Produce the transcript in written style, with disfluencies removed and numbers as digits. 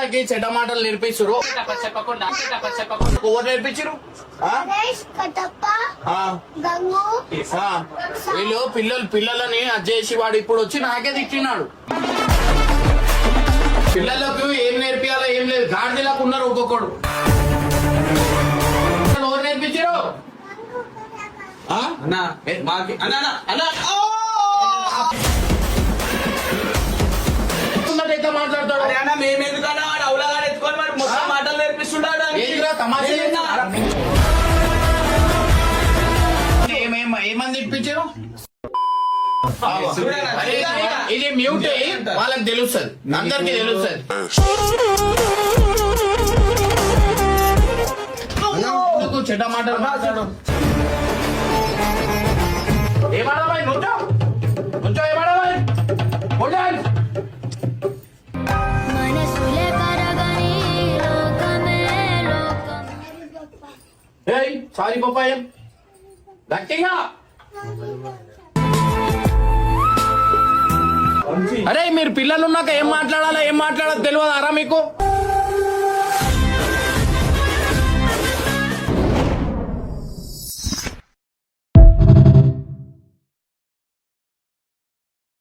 పిల్లలకి చెడ్డ మాటలు నేర్పిస్తురు. ఎవరు నేర్పించరు? వీళ్ళు పిల్లలని అది చేసి వాడు ఇప్పుడు వచ్చి నాకే తిట్టినాడు. పిల్లలకు ఏం నేర్పియాలో ఏం లేదు, గాడిదలకు ఉన్నారు ఒక్కొక్కడు. ఎవరు నేర్పించరు? మాట్లాడతాడు. మేమెందుకన్నా వాడు అవులాగా ఎత్తుకొని మరి మొత్తం మాటలు నేర్పిస్తున్నాడు. ఏమని తినిపించారు? ఇది మ్యూట్ వాళ్ళకి తెలుస్తుంది, అందరికి తెలుస్తుంది. చెడ్డ మాటలు మాట్లాడు. ఏమాడబాయ్ నుంచో నుంచో, ఏమాడబాయ్ సారీ పప్పాయ గట్టిగా. అరే మీరు పిల్లలు ఉన్నాక ఏం మాట్లాడాలో తెలియదారా మీకు?